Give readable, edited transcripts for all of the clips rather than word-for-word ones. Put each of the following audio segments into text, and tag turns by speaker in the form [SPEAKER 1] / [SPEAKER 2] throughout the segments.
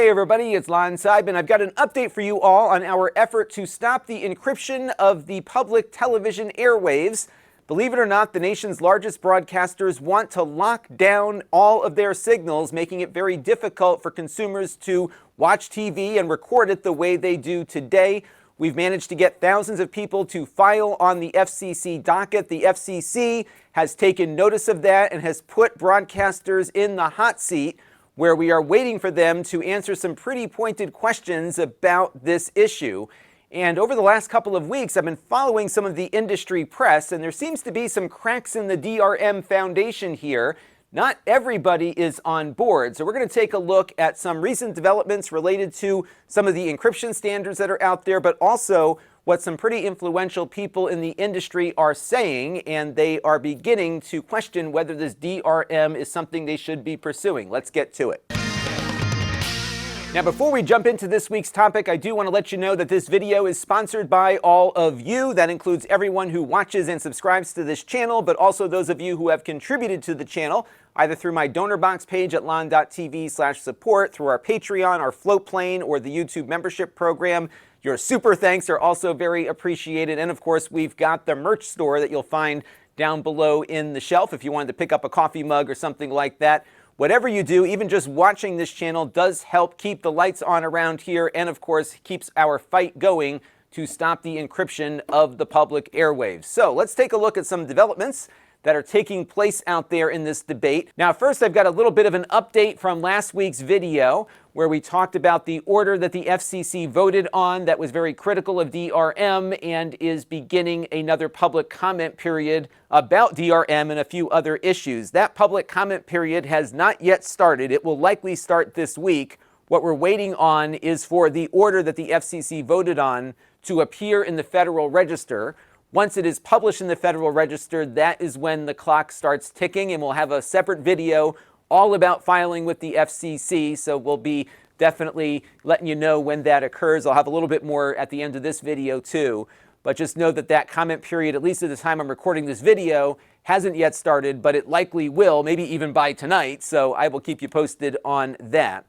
[SPEAKER 1] Hey everybody, it's Lon.TV, and I've got an update for you all on our effort to stop the encryption of the public television airwaves. Believe it or not, the nation's largest broadcasters want to lock down all of their signals, making it very difficult for consumers to watch TV and record it the way they do today. We've managed to get thousands of people to file on the FCC docket. The FCC has taken notice of that and has put broadcasters in the hot seat, where we are waiting for them to answer some pretty pointed questions about this issue. And over the last couple of weeks, I've been following some of the industry press, and there seems to be some cracks in the DRM foundation here. Not everybody is on board, so we're going to take a look at some recent developments related to some of the encryption standards that are out there, but also what some pretty influential people in the industry are saying, and they are beginning to question whether this DRM is something they should be pursuing. Let's get to it. Now, before we jump into this week's topic, I do want to let you know that this video is sponsored by all of you. That includes everyone who watches and subscribes to this channel, but also those of you who have contributed to the channel, either through my donor box page at Lon.TV/support, through our Patreon, our float plane, or the YouTube membership program. Your super thanks are also very appreciated. And of course, we've got the merch store that you'll find down below in the shelf if you wanted to pick up a coffee mug or something like that. Whatever you do, even just watching this channel does help keep the lights on around here, and of course keeps our fight going to stop the encryption of the public airwaves. So let's take a look at some developments that are taking place out there in this debate. Now, first, I've got a little bit of an update from last week's video where we talked about the order that the FCC voted on that was very critical of DRM and is beginning another public comment period about DRM and a few other issues. That public comment period has not yet started. It will likely start this week. What we're waiting on is for the order that the FCC voted on to appear in the Federal Register. Once it is published in the Federal Register, that is when the clock starts ticking, and we'll have a separate video all about filing with the FCC, so we'll be definitely letting you know when that occurs. I'll have a little bit more at the end of this video too, but just know that that comment period, at least at the time I'm recording this video, hasn't yet started, but it likely will, maybe even by tonight, so I will keep you posted on that.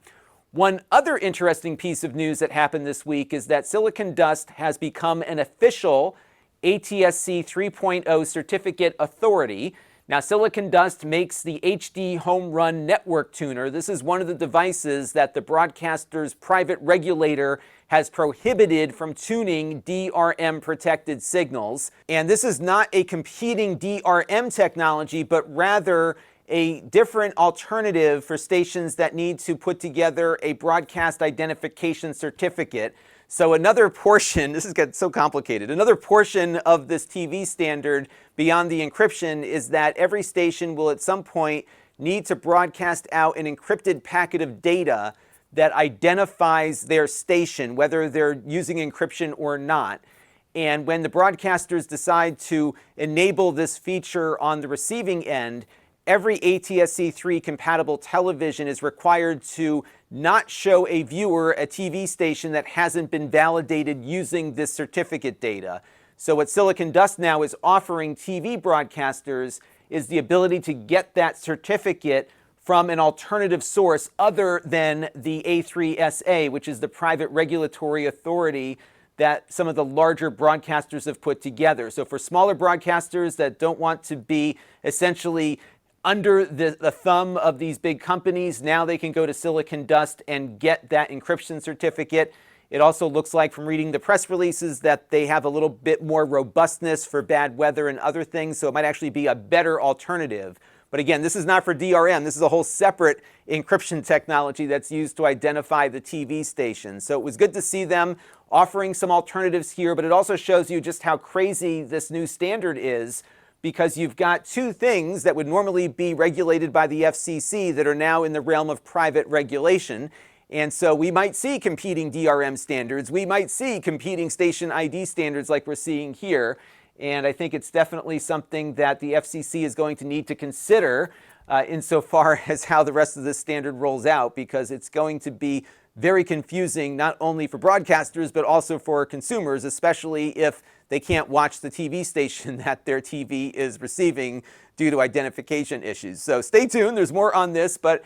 [SPEAKER 1] One other interesting piece of news that happened this week is that Silicondust has become an official ATSC 3.0 certificate authority. Now, Silicondust makes the HD Home Run Network Tuner. This is one of the devices that the broadcaster's private regulator has prohibited from tuning DRM-protected signals. And this is not a competing DRM technology, but rather a different alternative for stations that need to put together a broadcast identification certificate. So another portion, this has got so complicated, another portion of this TV standard beyond the encryption is that every station will at some point need to broadcast out an encrypted packet of data that identifies their station, whether they're using encryption or not. And when the broadcasters decide to enable this feature on the receiving end, every ATSC3 compatible television is required to not show a viewer a TV station that hasn't been validated using this certificate data. So what Silicondust now is offering TV broadcasters is the ability to get that certificate from an alternative source other than the A3SA, which is the private regulatory authority that some of the larger broadcasters have put together. So for smaller broadcasters that don't want to be essentially under the thumb of these big companies, now they can go to Silicondust and get that encryption certificate. It also looks like, from reading the press releases, that they have a little bit more robustness for bad weather and other things, so it might actually be a better alternative. But again, this is not for DRM. This is a whole separate encryption technology that's used to identify the TV station. So it was good to see them offering some alternatives here, but it also shows you just how crazy this new standard is, because you've got two things that would normally be regulated by the FCC that are now in the realm of private regulation. And so we might see competing DRM standards. We might see competing station ID standards like we're seeing here. And I think it's definitely something that the FCC is going to need to consider insofar as how the rest of this standard rolls out, because it's going to be very confusing, not only for broadcasters, but also for consumers, especially if they can't watch the TV station that their TV is receiving due to identification issues. So stay tuned, there's more on this, but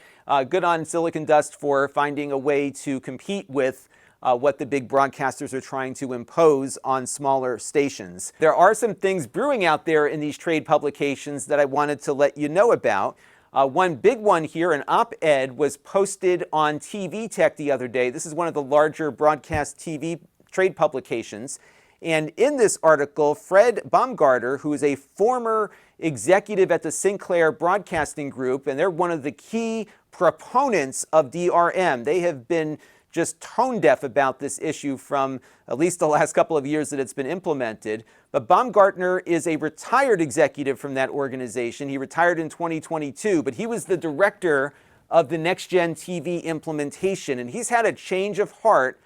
[SPEAKER 1] good on Silicondust for finding a way to compete with what the big broadcasters are trying to impose on smaller stations. There are some things brewing out there in these trade publications that I wanted to let you know about. One big one here, an op-ed, was posted on TV Tech the other day. This is one of the larger broadcast TV trade publications. And in this article, Fred Baumgartner, who is a former executive at the Sinclair Broadcasting Group, and they're one of the key proponents of DRM. They have been just tone deaf about this issue from at least the last couple of years that it's been implemented. But Baumgartner is a retired executive from that organization. He retired in 2022, but he was the director of the next-gen TV implementation, and he's had a change of heart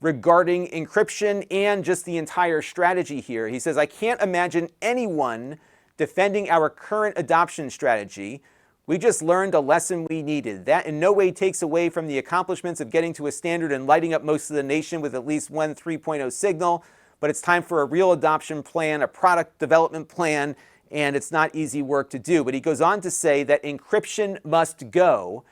[SPEAKER 1] regarding encryption and just the entire strategy here. He says, "I can't imagine anyone defending our current adoption strategy. We just learned a lesson we needed. That in no way takes away from the accomplishments of getting to a standard and lighting up most of the nation with at least one 3.0 signal, but it's time for a real adoption plan, a product development plan, and it's not easy work to do." But he goes on to say that encryption must go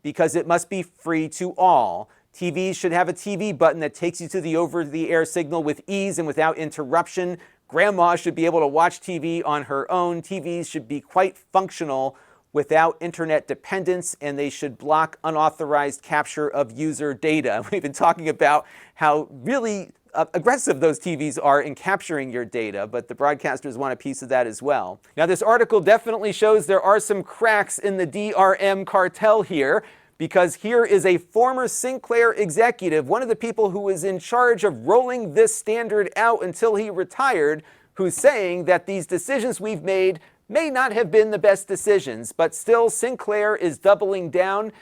[SPEAKER 1] because it must be free to all. TVs should have a TV button that takes you to the over-the-air signal with ease and without interruption. Grandma should be able to watch TV on her own. TVs should be quite functional without internet dependence, and they should block unauthorized capture of user data. We've been talking about how really aggressive those TVs are in capturing your data, but the broadcasters want a piece of that as well. Now, this article definitely shows there are some cracks in the DRM cartel here, because here is a former Sinclair executive, one of the people who was in charge of rolling this standard out until he retired, who's saying that these decisions we've made may not have been the best decisions, but still Sinclair is doubling down.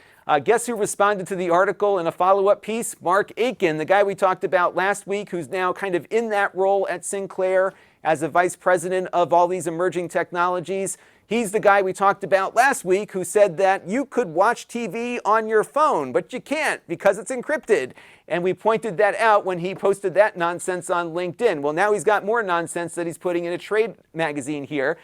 [SPEAKER 1] Guess who responded to the article in a follow-up piece? Mark Aiken, the guy we talked about last week, who's now kind of in that role at Sinclair as a vice president of all these emerging technologies. He's the guy we talked about last week who said that you could watch TV on your phone, but you can't because it's encrypted. And we pointed that out when he posted that nonsense on LinkedIn. Well, now he's got more nonsense that he's putting in a trade magazine here,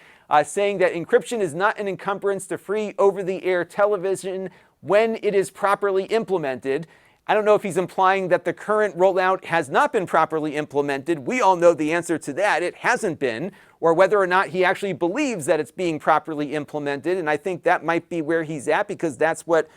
[SPEAKER 1] saying that encryption is not an encumbrance to free over-the-air television when it is properly implemented. I don't know if he's implying that the current rollout has not been properly implemented. We all know the answer to that. It hasn't been. Or whether or not he actually believes that it's being properly implemented. And I think that might be where he's at, because that's what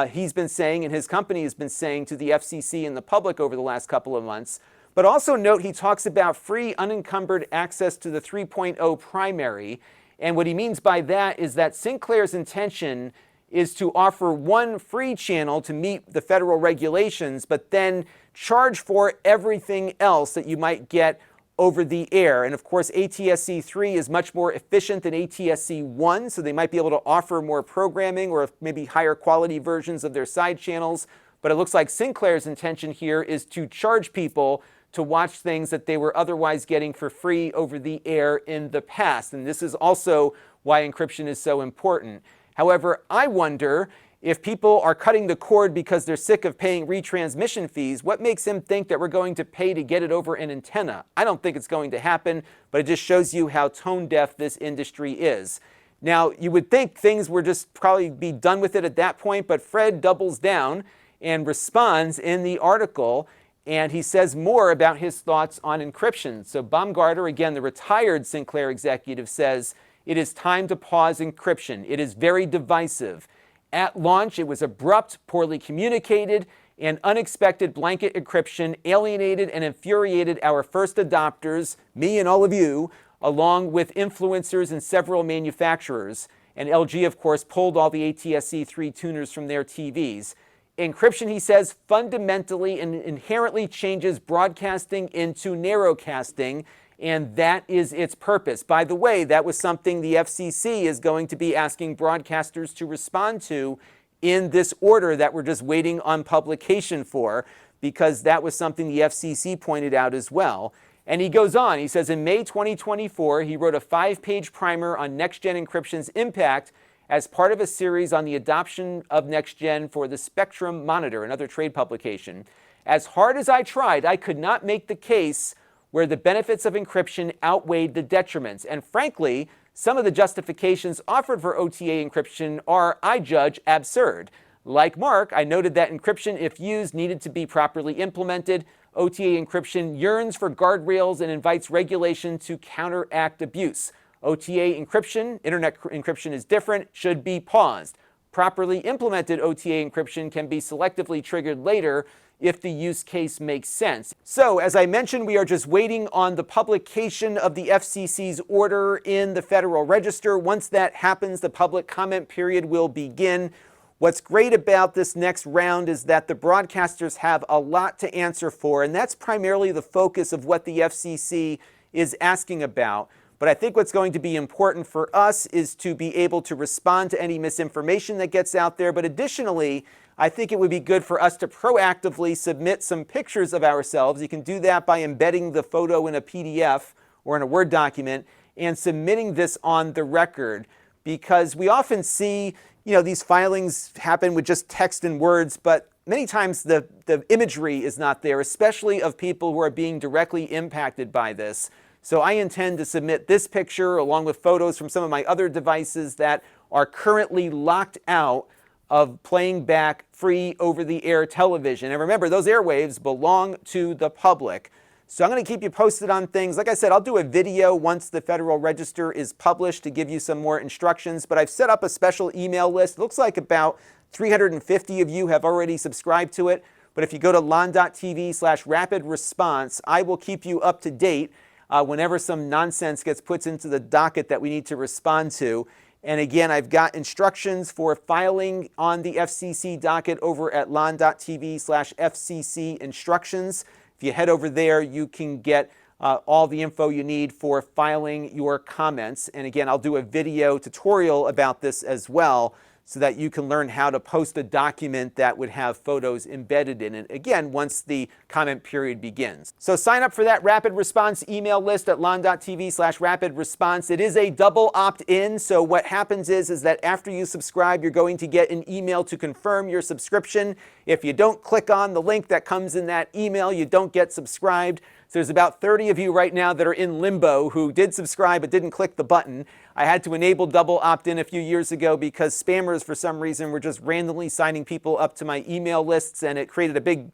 [SPEAKER 1] he's been saying and his company has been saying to the FCC and the public over the last couple of months. But also note he talks about free unencumbered access to the 3.0 primary. And what he means by that is that Sinclair's intention is to offer one free channel to meet the federal regulations, but then charge for everything else that you might get over the air. And of course, ATSC 3 is much more efficient than ATSC 1, so they might be able to offer more programming or maybe higher quality versions of their side channels. But it looks like Sinclair's intention here is to charge people to watch things that they were otherwise getting for free over the air in the past. And this is also why encryption is so important. However, I wonder if people are cutting the cord because they're sick of paying retransmission fees, what makes them think that we're going to pay to get it over an antenna? I don't think it's going to happen, but it just shows you how tone deaf this industry is. Now, you would think things would just probably be done with it at that point, but Fred doubles down and responds in the article, and he says more about his thoughts on encryption. So Baumgartner, again, the retired Sinclair executive, says, "It is time to pause encryption. It is very divisive. At launch, it was abrupt, poorly communicated, and unexpected blanket encryption alienated and infuriated our first adopters, me and all of you, along with influencers and several manufacturers." And LG, of course, pulled all the ATSC 3 tuners from their TVs. Encryption, he says, fundamentally and inherently changes broadcasting into narrowcasting, and that is its purpose. By the way, that was something the FCC is going to be asking broadcasters to respond to in this order that we're just waiting on publication for, because that was something the FCC pointed out as well. And he goes on, he says in May 2024, he wrote a 5-page primer on next-gen encryption's impact as part of a series on the adoption of next-gen for the Spectrum Monitor, another trade publication. As hard as I tried, I could not make the case where the benefits of encryption outweighed the detriments. And frankly, some of the justifications offered for OTA encryption are, I judge, absurd. Like Mark, I noted that encryption, if used, needed to be properly implemented. OTA encryption yearns for guardrails and invites regulation to counteract abuse. OTA encryption, internet encryption is different, should be paused. Properly implemented OTA encryption can be selectively triggered later if the use case makes sense. So, as I mentioned, we are just waiting on the publication of the FCC's order in the Federal Register. Once that happens, the public comment period will begin. What's great about this next round is that the broadcasters have a lot to answer for, and that's primarily the focus of what the FCC is asking about. But I think what's going to be important for us is to be able to respond to any misinformation that gets out there. But additionally, I think it would be good for us to proactively submit some pictures of ourselves. You can do that by embedding the photo in a PDF or in a Word document and submitting this on the record, because we often see, these filings happen with just text and words, but many times the imagery is not there, especially of people who are being directly impacted by this. So I intend to submit this picture along with photos from some of my other devices that are currently locked out of playing back free over-the-air television. And remember, those airwaves belong to the public. So I'm going to keep you posted on things. Like I said, I'll do a video once the Federal Register is published to give you some more instructions. But I've set up a special email list. It looks like about 350 of you have already subscribed to it. But if you go to Lon.TV/rapid response, I will keep you up to date whenever some nonsense gets put into the docket that we need to respond to. And again, I've got instructions for filing on the FCC docket over at Lon.TV/FCC instructions. If you head over there, you can get all the info you need for filing your comments. And again, I'll do a video tutorial about this as well, so that you can learn how to post a document that would have photos embedded in it, again, once the comment period begins. So sign up for that rapid response email list at Lon.TV/rapid response. It is a double opt-in, so what happens is that after you subscribe, you're going to get an email to confirm your subscription. If you don't click on the link that comes in that email, you don't get subscribed. So there's about 30 of you right now that are in limbo who did subscribe but didn't click the button. I had to enable double opt-in a few years ago because spammers, for some reason, were just randomly signing people up to my email lists, and it created a big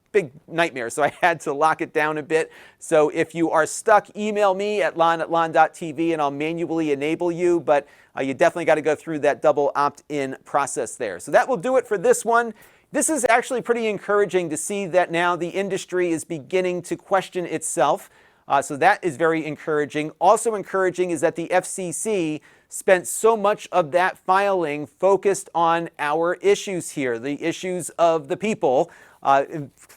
[SPEAKER 1] nightmare. So I had to lock it down a bit. So if you are stuck, email me at lon@lon.tv and I'll manually enable you. But you definitely got to go through that double opt-in process there. So that will do it for this one. This is actually pretty encouraging to see that now the industry is beginning to question itself. So that is very encouraging. Also encouraging is that the FCC spent so much of that filing focused on our issues here, the issues of the people,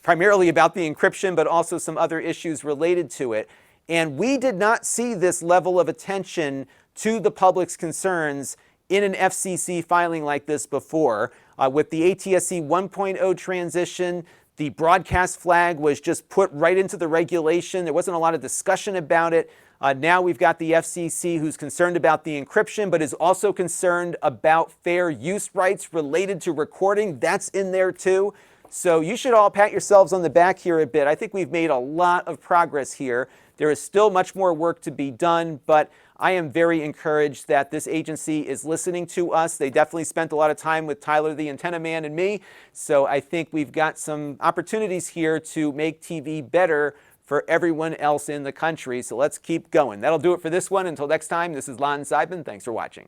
[SPEAKER 1] primarily about the encryption, but also some other issues related to it. And we did not see this level of attention to the public's concerns in an FCC filing like this before. With the ATSC 1.0 transition, the broadcast flag was just put right into the regulation. There wasn't a lot of discussion about it. Now we've got the FCC who's concerned about the encryption, but is also concerned about fair use rights related to recording. That's in there too. So you should all pat yourselves on the back here a bit. I think we've made a lot of progress here. There is still much more work to be done, but I am very encouraged that this agency is listening to us. They definitely spent a lot of time with Tyler, the antenna man, and me. So I think we've got some opportunities here to make TV better for everyone else in the country. So let's keep going. That'll do it for this one. Until next time, this is Lon Seidman. Thanks for watching.